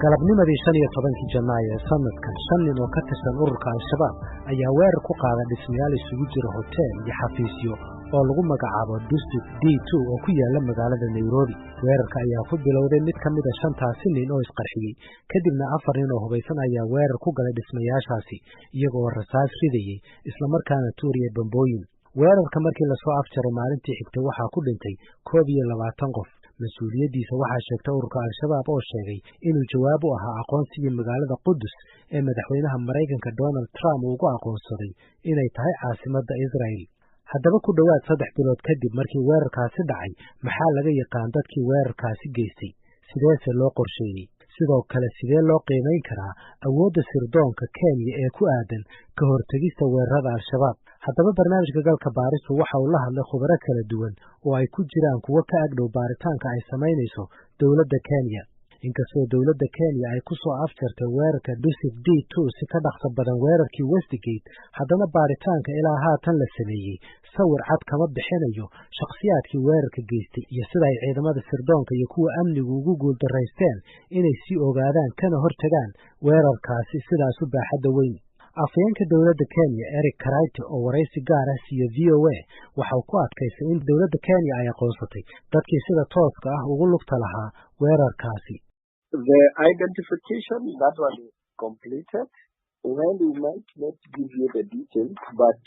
galabnimadii 15 Janaayo ee sanadkan 5 nin oo ka tirsan ururka Al-Shabaab ayaa weerar ku qaaday dhismayaal isugu jira hotel iyo xafiisyo oo lagu magacaabo District D2 oo ku yaala magaalada Nairobi. Weerarka ayaa ku bilowday mid ka mid ah 5 nin oo isqarxiyay, kadibna 4 nin oo hubeysan ayaa weerar ku galay dhismayaashaasi iyagoo rasaas ridayay isla markaana tuuriyay bambooyin. weerarka markii la soo afjaray maalintii xigtay waxaa ku dhintay 21 qof. mas-uuliyadiisa waxaa sheegtay ururka Al-Shabaab oo sheegay inuu jawaab u ahaa aqoonsigii magaalada Qudus ee madaxweynaha Mareykanka Donald Trump uu ugu aqoonsaday inay tahay caasimadda Israel. haddaba ku dhowaad 3 bilood kadib markii weerarkaasi dhacay, maxaa laga yaqaan dadkii weerarkaasi geystay? sideese loo qorsheeyey? sidoo kale sidee loo qiimeyn karaa awoodda sirdoonka Kenya ee ku aadan ka hortagista weerarada Al-Shabaab? haddaba barnaamijka galka baaristu waxa uu la hadlay khubaro kala duwan oo ay ku jiraan kuwo ka agdhow baaritaanka ay samaynayso dowladda Kenya. inkastoo dowladda Kenya ay ku soo afjartay weerarka District D2 si ka dhaqso badan weerarkii Westgate, haddana baaritaanka ilaa haatan la sameeyey sawir cad kama bixinayo shakhsiyaadkii weerarka geystay iyo sida ay ciidamada sirdoonka iyo kuwa amnigu ugu guuldaraysteen inay sii ogaadaan kana hortagaan weerarkaasi sidaas u baaxadda weyn. afhayeenka dowladda Kenya Eric Karaiti oo waraysi gaar ah siiyo VOA waxa uu ku adkaystay in dowladda Kenya ay aqoonsatay dadkii sida tooska ah ugu lugta lahaa weerarkaasi. The identification that was completed, when we might not give you the details, but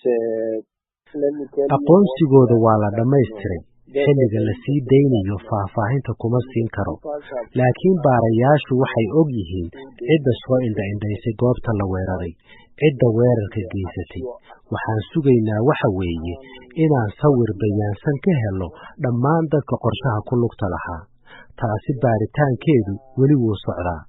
let me tell you. aqoonsigooda waa la dhammaystiray. xilliga la sii daynayo faahfaahinta kuma siin karo, laakiin baarayaashu waxay og yihiin cidda soo indha-indhaysay goobta la weeraray, cidda weerarka geysatay. waxaan sugaynaa waxa weeye inaan sawir bayaansan ka helo dhammaan dadka qorshaha ku lugta lahaa. taasi baaritaankeedu weli wuu socdaa.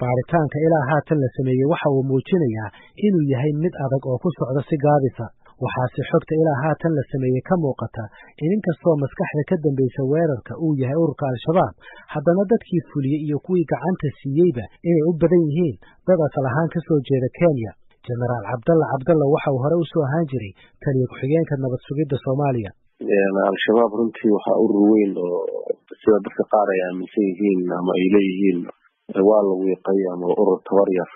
baaritaanka ilaa haatan la sameeyey waxa uu muujinayaa inuu yahay mid adag oo ku socda si gaabisa. waxaase xogta ilaa haatan la sameeyey ka muuqata in inkastoo maskaxda ka dambaysa weerarka uu yahay ururka Al-Shabaab, haddana dadkii fuliyey iyo kuwii gacanta siiyeyba inay u badan yihiin dad asal ahaan ka soo jeeda Kenya. Generaal Cabdalla waxa uu hore u soo ahaan jiray taliye ku-xigeenka nabad sugidda Soomaaliya. Al-Shabaab runtii waxaa urur weyn oo sida dadka qaar ay aaminsan yihiin ama ay leeyihiin waa la wiiqay ama urur tabar yar.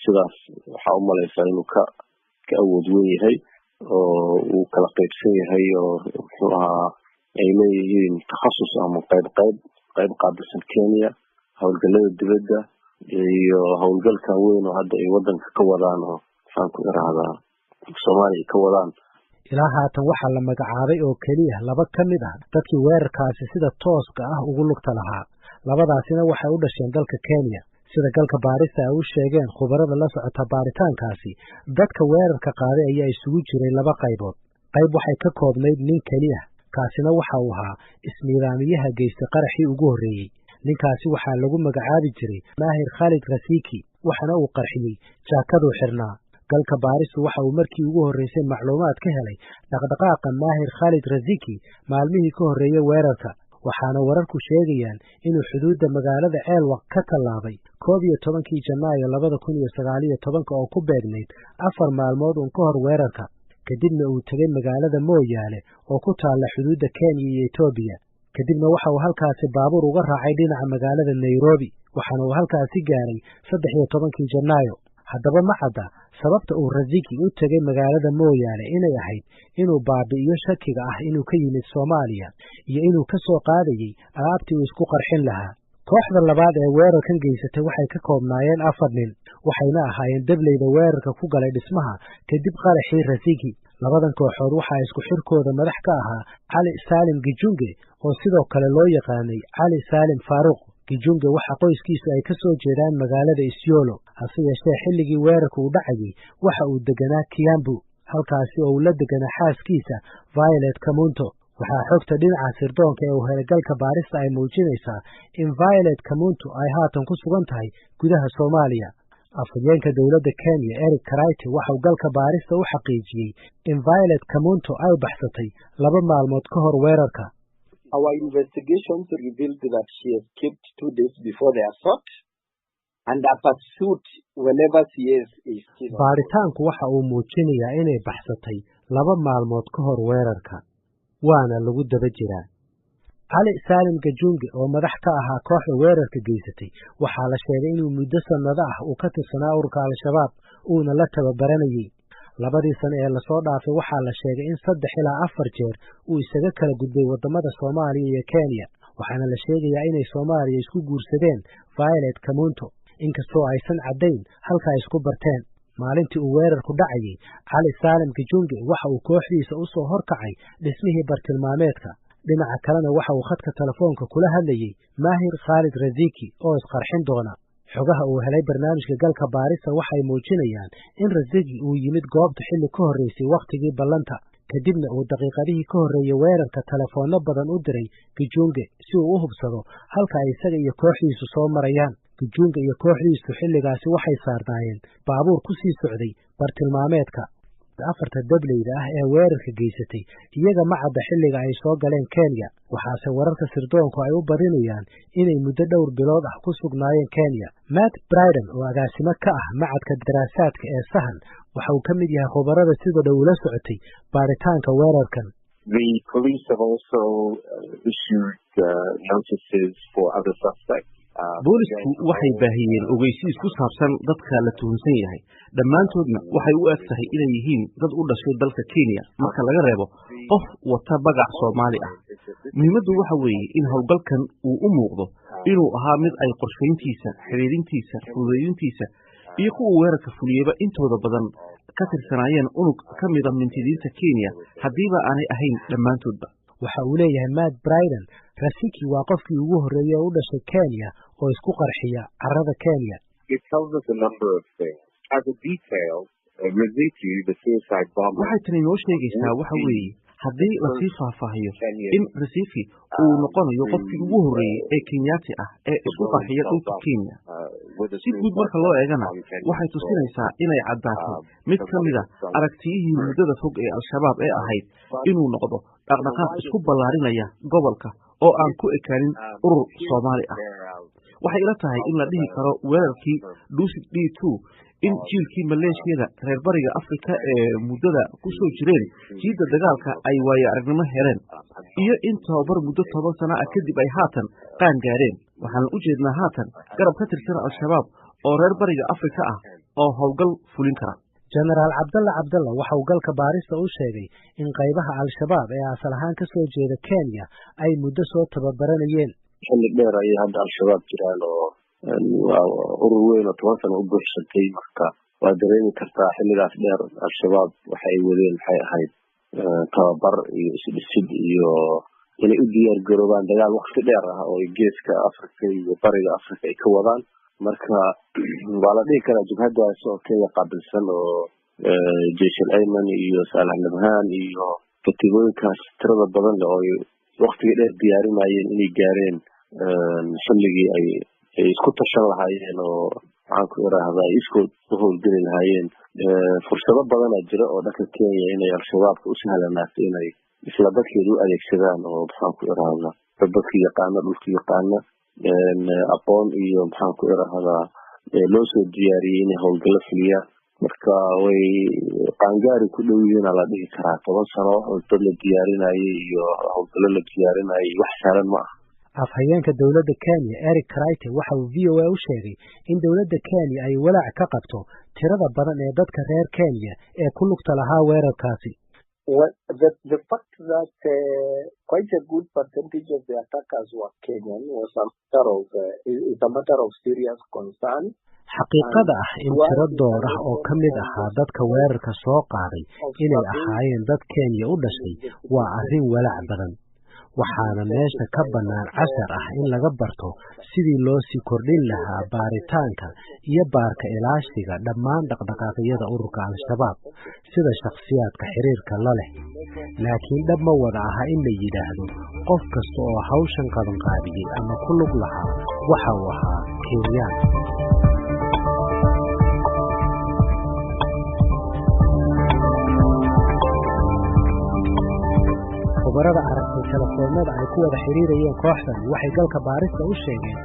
sidaas waxaa u malaysaa inuu ka awood weyn yahay oo uu kala qaybsan yahay oo muxuu ahaa ay leeyihiin takhasus ama qayb qaabilsan Kenya, howlgallada dibadda iyo howlgalka weyn oo hadda ay wadanka ka wadaan oo waxaan ku irahdaa Soomaaliya ka wadaan. ilaa haatan waxaa la magacaabay oo keliya 2 ka mid ah dadkii weerarkaasi sida tooska ah ugu lugta lahaa. labadaasina waxay u dhasheen dalka Kenya. sida galka baarista ay u sheegeen khubarada la socota baaritaankaasi, dadka weerarka qaaday ayaa isugu jiray 2 qaybood. qayb waxay ka koobnayd nin keliya, kaasina waxa uu ahaa ismiidaamiyaha geystay qaraxii ugu horreeyey. ninkaasi waxaa lagu magacaabi jiray Maahir Khalid Raziki, waxaana uu qarxiyey jaakaduu xirnaa. galka baaristu waxa uu markii ugu horreysay macluumaad ka helay dhaqdhaqaaqa Maahir Khalid Raziki maalmihii ka horreeyay weerarka, waxaana wararku sheegayaan inuu xuduudda magaalada Elwaq ka tallaabay 11 Janaayo 2019 oo ku beegnayd 4 maalmood ka hor weerarka. kadibna uu tegay magaalada Mooyaale oo ku taalla xuduudda Kenya iyo Ethiopia. kadibna waxa uu halkaasi baabuur uga raacay dhinaca magaalada Nairobi, waxaana uu halkaasi gaaray 13 Janaayo. haddaba ma cadda sababta uu Raziki u tegay magaalada Mooyaale inay ahayd inuu baabi'iyo shakiga ah inuu ka yimid Soomaaliya iyo inuu ka soo qaadayay alaabtii uu isku qarxin lahaa. kooxda labaad ee weerarkan geysatay waxay ka koobnaayeen 4 nin, waxayna ahaayeen dableyda weerarka ku galay dhismaha kadib qaraxii Raziki. labadan kooxood waxaa isku xirkooda madax ka ahaa Cali Salim Gijunge oo sidoo kale loo yaqaanay Cali Salim Faaruq. Gijunge waxa qoyskiisu ay ka soo jeedaan magaalada Isiolo, hase yeeshee xilligii weerarka uu dhacayay waxa uu deganaa Kiambu, halkaasi oo uu la deganaa xaaskiisa Violet Kamunto. waxaa xogta dhinaca sirdoonka ee helagalka baarista ay muujinaysaa in Violet Kamunto ay haatan ku sugan tahay gudaha Soomaaliya. afhayeenka dowladda Kenya Eric Karaiti waxa uu galka baarista u xaqiijiyey in Violet Kamunto ay baxsatay 2 maalmood ka hor weerarka. Our investigations revealed that she escaped 2 days before the assault and her pursuit whenever she is still. baaritaanku waxa uu muujinayaa inay baxsatay 2 maalmood ka hor weerarka, waana lagu daba jiraa. cali saalim gajunge oo madax ka ahaa kooxda weerarka geysatay waxaa la sheegay inuu muddo sannado ah uu ka tirsanaa ururka al-shabaab uuna la tababaranayay 2 sano ee lasoo dhaafay waxaa la sheegay in 3 ilaa 4 jeer uu isaga kala gudbay wadamada Soomaaliya iyo Kenya waxaana la sheegayaa inay Soomaaliya isku guursadeen Violet Kamunto inkastoo aysan cadayn halka ay isku barteen maalintii uu weerarku dhacayay cali saalim gajunge waxa uu kooxdiisa u soo horkacay dhismihii bartilmaameedka dhinaca kalena waxa uu khadka telefoonka kula hadlayay Maahir Khalid Raziki oo isqarxin doona xogaha uu helay barnaamijka galka baarista waxay muujinayaan in Raziki uu yimid goobta xilli ka horeysay waqtigii ballanta kadibna uu daqiiqadihii ka horeeyay weerarka telefoonno badan u diray Gajunge si uu u hubsado halka ay isaga iyo kooxdiisu soo marayaan Gajunge iyo kooxdiisu xilligaasi waxay saarnaayeen baabuur ku sii socday bartilmaameedka 4 dableyda ah ee weerarka geysatay iyaga ma cadda xilliga ay soo galeen Kenya waxaase wararka sirdoonku ay u barinayaan inay muddo dhowr bilood ah ku sugnaayeen Kenya Matt Bryden oo agaasimo ka ah macadka daraasaadka ee Sahan waxa uu ka mid yahay khubarada sida dhow la socotay baaritaanka weerarkan The police have also issued notices for other suspects. boolisku waxay baahiyeen ogeysiis ku saabsan dadka la tuhunsan yahay dhammaantoodna waxay u eg tahay inay yihiin dad u dhashay dalka Kenya marka laga reebo qof wata bagac Soomaali ah muhiimaddu waxa weeye in howlgalkan uu u muuqdo inuu ahaa mid ay qorsheyntiisa xiriirintiisa fududeyntiisa iyo kuwa weerarka fuliyayba intooda badan ka tirsanaayeen unug ka mid ah mintidiinta Kenya hadiiba aanay ahayn dhammaantoodba waxa uu leeyahay Matt Bryden Raziki waa qofkii ugu horeeyay u dhashay Kenya oo isku qarxiya carrada Kenya It tells us a number of things. As a detail, Raziki, the suicide bomber, waxay tani noo sheegaysaa waxa weeye haddii la sii faahfaahiyo in Raziki uu noqonayo qofkii ugu horeeyay ee Kenyaati ah ee isku qarxiya dhulka Kenya si guud marka loo eegana waxay tusinaysaa inay caddaatay mid ka mid ah aragtiyihii muddada fog ee al-shabaab ee ahayd inuu noqdo dhaqdhaqaaq isku ballaarinaya gobolka oo aan ku ekaanin urur Soomaali ah waxay ila tahay in la dhihi karo weerarkii Dusit D2 in jiilkii maleeshiyada reer bariga Afrika ee muddada ku soo jireen jiida dagaalka ay waayo aragnimo heleen iyo in tababar muddo 10 sano ah kadib ay haatan qaan gaareen waxaan u jeednaa haatan garab ka tirsan al-shabaab oo reer bariga Afrika ah oo howlgal fulin kara General Abdalla waxa uu galka baarista u sheegay in qaybaha al-shabaab ee asal ahaan ka soo jeeda Kenya ay muddo soo tababaranayeen xilli dheer ayay hadda al-shabaab jiraan oo urur weyn oo 10 sano u buuxsantay marka waa dareemi kartaa xilligaas dheer al-shabaab waxay wadeen waxay ahayd tababar iyo isdhisid iyo inay u diyaar garoobaan dagaal waqti dheer ah oo geeska Afrika iyo bariga Afrika ay ka wadaan marka waa la dhihi karaa jabhadaas oo Kenya qaabilsan oo Jaysh al-Ayman iyo Salah Nabhaan iyo katiibooyinkaas tirada badan oo waqtiga dheer diyaarinayeen inay gaareen xilligii ay isku tashan lahaayeen oo waxaan ku irahdaa isku u howlgeli lahaayeen fursado badan oo jira oo dadka Kenya inay al-shabaabka u sahlanaato inay isla dadkeedu u adeegsadaan oo waxaan ku irahdaa dadkii yaqaana dhulkii yaqaana aqoon iyo maxaan ku irahdaa loo soo diyaariyey inay howlgallo fuliyaan marka way qaangaari ku dhow yihiin la dhihi karaa 10 sano oo dad la diyaarinayay iyo howlgallo la diyaarinayay wax sahlan ma aha afhayeenka dawladda Kenya Eric Kraite waxa uu VOA u sheegay in dawladda Kenya ay walaac ka qabto tirada badan ee dadka reer Kenya ee ku lugta lahaa weerarkaasi the fact that quite a good percentage of the attackers were Kenyan was a matter of serious concern. xaqiiqada ah in tiro door ah oo ka mid ahaa dadka weerarka soo qaaday inay ahaayeen dad Kenya u dhashay waa arrin walaac badan waxaana meesha ka bannaan cashar ah in laga barto sidii loo sii kordhin lahaa baaritaanka iyo baarka ilaashiga dhammaan dhaqdhaqaaqyada ururka al-shabaab sida shakhsiyaadka xiriirka la leh laakiin dhab ma wada aha in la yidhaahdo qof kasta oo hawshan qabanqaabiyey ama ku lug lahaa waxa uu ahaa Kenyaan khubarada aragtay telefoonada ay ku wada xiriirayeen kooxdan waxay galka baarista u sheegeen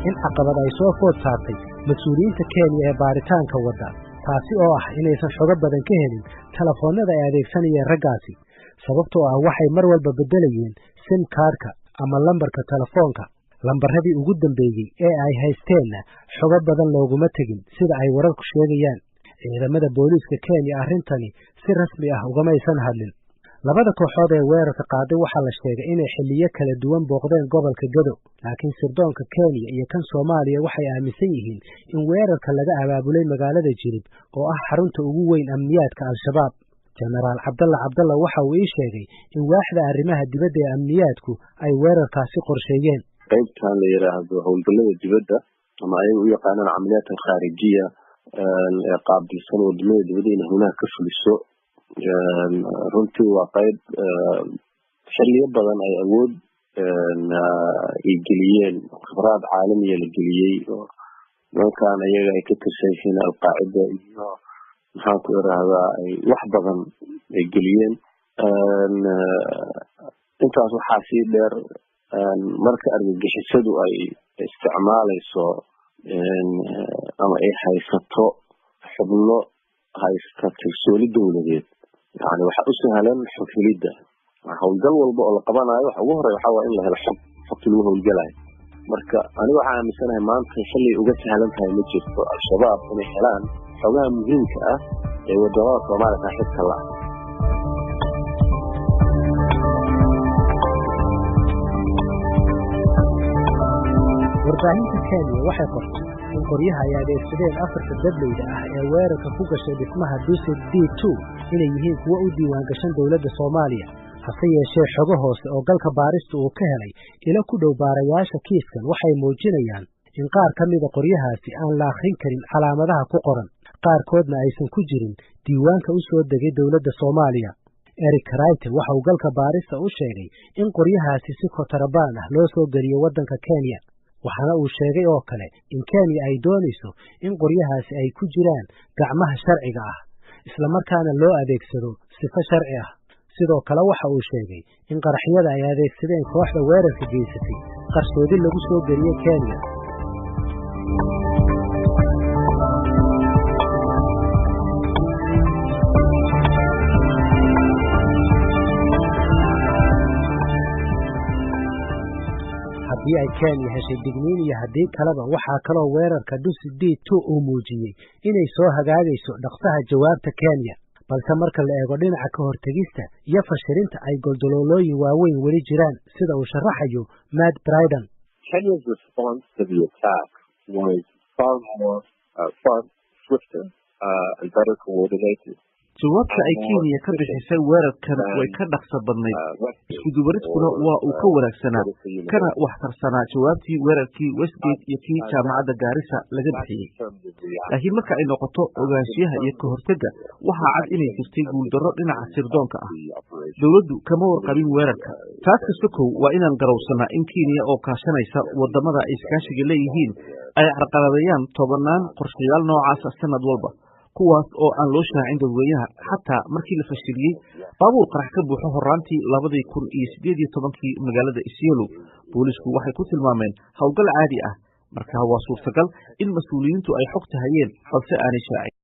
in caqabad ay soo food saartay mas'uuliyiinta Kenya ee baaritaanka wadda taasi oo ah inaysan xogo badan ka helin telefoonada ay adeegsanayeen raggaasi sababtoo ah waxay mar walba bedelayeen SIM cardka ama lambarka telefoonka. lambaradii ugu dambeeyey ee ay haysteenna xogo badan looguma tegin sida ay wararku sheegayaan. ciidamada booliiska Kenya arrintani si rasmi ah ugamaysan hadlin. labada kooxood ee weerarka qaaday waxaa la sheegay inay xilliyo kala duwan booqdeen gobolka Gado, laakiin sirdoonka Kenya iyo kan Soomaaliya waxay aaminsan yihiin in weerarka laga abaabulay magaalada Jilib oo ah xarunta ugu weyn amniyaadka Al-Shabaab. Generaal Cabdalla waxa uu ii sheegay in waaxda arrimaha dibadda ee amniyaadku ay weerarkaasi qorsheeyeen. qaybtan la yiraahdo howlgallada dibadda ama ay u yaqaanaan amniyaadka khaarijiya ee qaabilsan wadamada dibadda in howlaha ka fuliso. runtii waa qayb xilliyo badan ay awood ay geliyeen khibrad caalamiya la geliyey oo nimankan ayaga ay ka tirsan yihiin Al-Qaacida iyo maxaan ku irahdaa ay wax badan ay geliyeen. intaas waxaa sii dheer marka argagixisadu ay isticmaalayso ama ay haysato xubno haysta kalsooni dowladeed, yani waxa u sahlan xufilida. howlgal walba oo la qabanayo waxa ugu horeeya waxa waa in la helo xogta lagu howlgalayo. marka aniga waxaan aaminsanahay maanta xilli uga sahlan tahay ma jirto Al-Shabaab inay helaan xogaha muhiimka ah ee wadamada Soomaaliya saaxiibka la ah. warbaahinta Kenya waxay qortay in qoryaha ay adeegsadeen afarta dableyda ah ee weerarka ku gashay dhismaha Dusit D2 inay yihiin kuwo u diiwaan gashan dowladda Soomaaliya. hase yeeshee xogo hoose oo galka baarista uu ka helay ila ku dhow baarayaasha kiiskan waxay muujinayaan in qaar ka mida qoryahaasi aan la akhrin karin calaamadaha ku qoran, qaarkoodna aysan ku jirin diiwaanka u soo degay dowladda Soomaaliya. Eric Wright waxa uu galka baarista u sheegay in qoryahaasi si kotarabaan ah loo soo geliyo waddanka Kenya. waxaana uu sheegay oo kale in Kenya ay doonayso in qoryahaasi ay ku jiraan gacmaha sharciga ah, isla markaana loo adeegsado sifo sharci ah. sidoo kale waxa uu sheegay in qaraxyada ay adeegsadeen kooxda weerarka geysatay qarsoodi lagu soo geliyay Kenya. haddii ay Kenya heshay digniin iyo haddii kaleba waxaa kaloo weerarka Dusit D2 uu muujiyey inay soo hagaagayso dhaqsaha jawaabta Kenya. balse marka la eego dhinaca ka hortagista iyo fashirinta ay goldoloolooyin waaweyn weli jiraan sida uu sharaxayo Matt Bryden. Kenya's response to the attack was far swifter and better coordinated. jawaabta ay Kenya ka bixisay weerarkan way ka dhaqso badnayd, isku dubaridkuna waa uu ka wanaagsanaa kana waxtarsanaa jawaabtii weerarkii Westgate iyo kii jaamacadda Garissa laga bixiyey. laakiin marka ay noqoto ogaanshiyaha iyo ka hortagga waxaa cad inay jirtay guuldarro dhinaca sirdoonka ah. dowladdu kama warqabin weerarka. taas kasta kow waa inaan garowsanaa in Kenya oo kaashanaysa wadamada ay iskaashiga leeyihiin ay carqaladeeyaan tobannaan qorshayaal noocaasa sanad walba, kuwaas oo aan loo shaacin dadweynaha xataa markii la fashiliyey baabuur qarax ka buuxo horaantii 2018 magaalada Isiolo. boolisku waxay ku tilmaameen howlgal caadi ah, marka waa suurtagal in mas'uuliyiintu ay xogta hayeen balse aanay shaacin.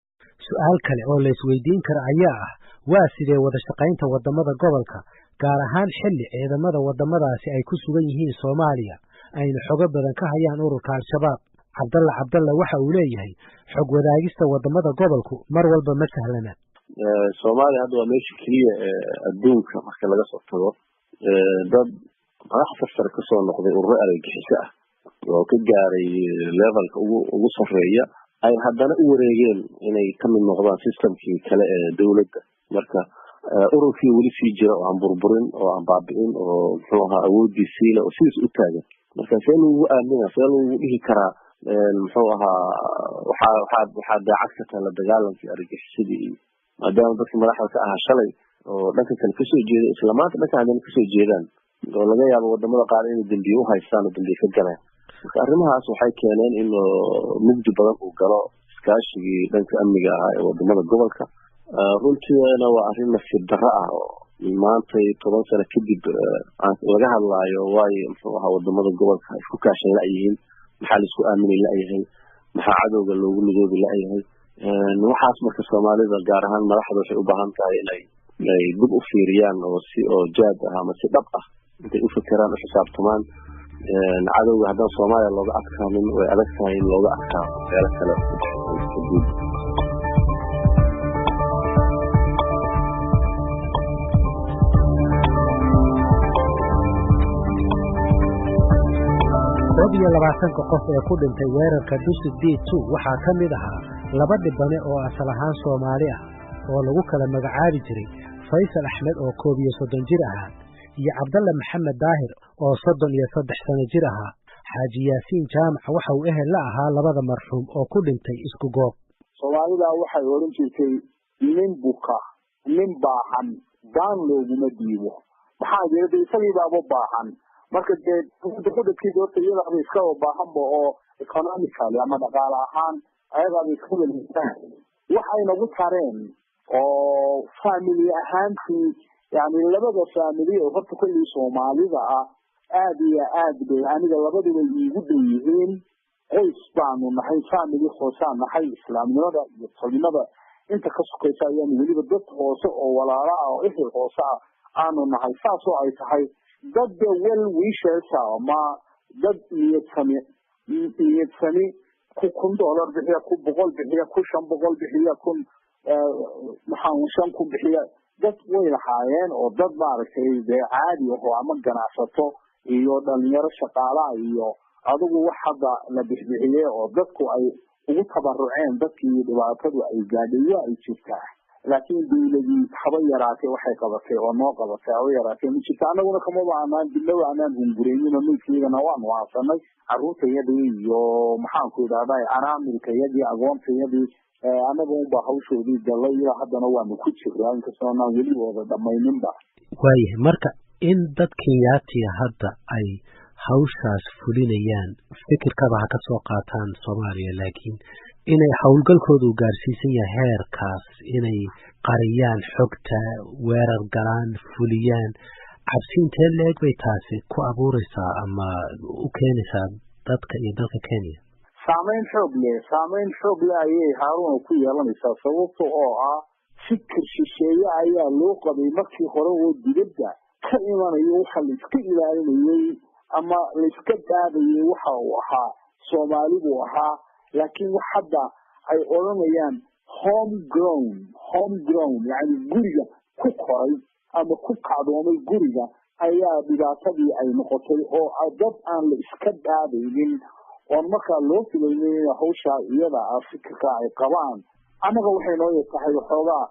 su'aal kale oo la isweydiin kara ayaa ah waa sidee wada shaqaynta wadamada gobolka, gaar ahaan xilli ciidamada wadamadaasi ay ku sugan yihiin Soomaaliya ayna xogo badan ka hayaan ururka Al-Shabaab. Cabdalla waxa uu leeyahay xog wadaagista wadamada gobolku mar walba ma sahlana. Soomaaliya hadda waa meesha kaliya adduunka marka laga soo tago dad madax sare ka soo noqday ururo argagixiso ah oo ka gaaray levelka ugu sarreeya ay haddana u wareegeen inay ka mid noqdaan systemkii kale ee dowladda. marka ururkii weli sii jira oo aan burburin oo aan baabi'in oo muxuu ahaa awoodiisii leh oo sidiis u taagan. marka see lagu aamina, see lagu dhihi karaa muxuu ahaa waxaa daacad ka tahay la dagaalankii argagixisadii, maadaama dadka madaxda ka ahaa shalay oo dhanka kale kasoo jeeda isla maanta dhanka haddana kasoo jeedaan oo laga yaabo wadamada qaar inay dambiye u haystaan oo dambiye ka galeen. marka arrimahaas waxay keeneen in mugdi badan uu galo iskaashigii dhanka amniga ahaa ee wadamada gobolka. runtiina waa arrin nasiib darro ah oo maanta 10 sano kadib laga hadlaayo waayo muxuu ahaa wadamada gobolka isku kaashan la'yihiin, maxaa la isku aaminay la'yahay, maxaa cadowga loogu midoobi la'yahay. waxaas marka Soomaalida gaar ahaan madaxda waxay u baahan tahay inay dib u fiiriyaan oo si jaad ah ama si dhab ah intay u fikiraan u xisaabtamaan cadowga haddaan Soomaaliya looga adkaanin way adag tahay in looga adkaado meelo kale guud. iyo 20 qof ee ku dhintay weerarka Dusit D2 waxaa ka mid ahaa 2 dhibane oo asal ahaan Soomaali ah oo lagu kala magacaabi jiray Faysal Axmed oo 31 jir ahaa iyo Cabdalla Maxamed Daahir oo 33 sano jir ahaa. Xaaji Yaasiin Jaamac waxa uu ehel la ahaa labada marxuum oo ku dhintay isku goob. Soomaalida waxay oran jirtay nin buka nin baahan daan looguma diibo maxaa jirta isagiiba baahan marka dadkii doorta iyada iska baahan oo economically ama dhaqaale ahaan ayaga iska wanaagsan waxay nagu tareen oo family ahaantii yani labada family oo horta kulli Soomaalida ah aad iyo aad bay aniga labaduba iigu dheeyeen qoys baanu nahay family hoosaan nahay islaamnimada iyo tolnimada inta ka sokaysa ayaan weliba dad hoose oo walaala ah oo ehel hoose ah aanu nahay saas oo ay tahay dad well wishers ama dad iyo sami ku $1 bixiya ku $100 bixiya ku $500 bixiya ku maxaan ku bixiya dad way lahaayeen oo dad maaragtay caadi ah oo ama ganacsato iyo dhalinyaro shaqaalaha iyo adigu wax hadda la bixiyay oo dadku ay ugu tabaruceen dadkii dhibaatadu ay gaadhay ay jirtaa laakiin dawladii haba yaraatay waxay qabatay oo noo qabatay oo yaraatay ma jirta anaguna kama baahnaan bilow aanan hungureynin oo midkiina waan waasanay caruurtayadii iyo maxaan ku idhaahdaa anaamilkayadii aqoontayadii anagu ba hawshoodii galay haddana waanu ku jirnaa inkastoo aan weli wada dhamayninba. waayahay marka in dad Kenyaati hadda ay hawshaas fulinayaan fikirkaba ha ka soo qaataan Soomaaliya laakiin inay hawlgalkoodu gaarsiisan yahay heerkaas inay qariyaan xogta weerar galaan fuliyaan cabsiintee leeg bay taasi ku abuuraysaa ama u keenaysaa dadka iyo dalka Kenya saameyn xoog leh ayay Haarun ku yeelanaysaa sababtoo ah fikir shisheeye ayaa loo qabay markii hore oo dibadda ka imanayo waxa la iska ilaalinayay ama la iska daadayay waxa uu ahaa Soomaalidu ahaa laakiin wax hadda ay oranayaan homegrown yani guriga ku koray ama ku kacdoomay guriga ayaa dhibaatadii ay noqotay oo dad aan la iska daadaynin oo marka loo filayay hawsha iyada fikirka ay qabaan anaga waxay noo yahay xoogaa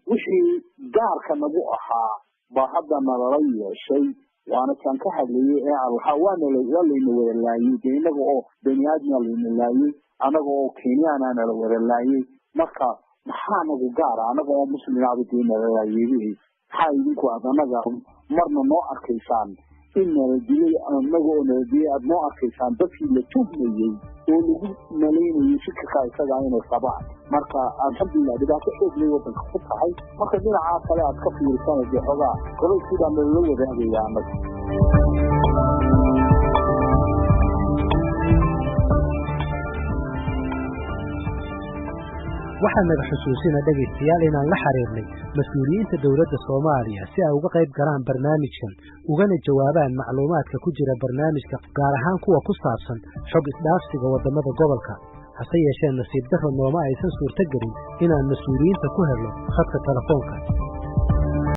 wixii gaarka nagu ahaa ba hadda nala yeeshay waana kan ka hadlayay ee Allah waana la walaayay inaga oo bani'aadna la laayay anaga oo Kenyaana la walaayay marka maxaa nagu gaar anaga oo muslimiinada diinada la laayay maxaa idinku anaga marna noo arkaysaan in la dilay anaga oo la dilay aad noo arkaysaan dadkii la tuhmayay oo lagu maleynayay fikirka isaga inay qabaan marka alxamdulillah dhibaato xoog leh wadanka ku tahay marka dhinaca kale aad ka fiirsan xogaa kale sida meel loo wadaagaya anaga waxaan naga xusuusina dhageystayaal inaan la xiriirnay mas'uuliyiinta dawladda Soomaaliya si ay uga qayb galaan barnaamijkan ugana jawaabaan macluumaadka ku jira barnaamijka gaar ahaan kuwa ku saabsan xog isdhaafsiga wadamada gobolka hase yeeshee nasiib darro nooma aysan suurtagelin inaan mas'uuliyiinta ku helno khadka telefoonka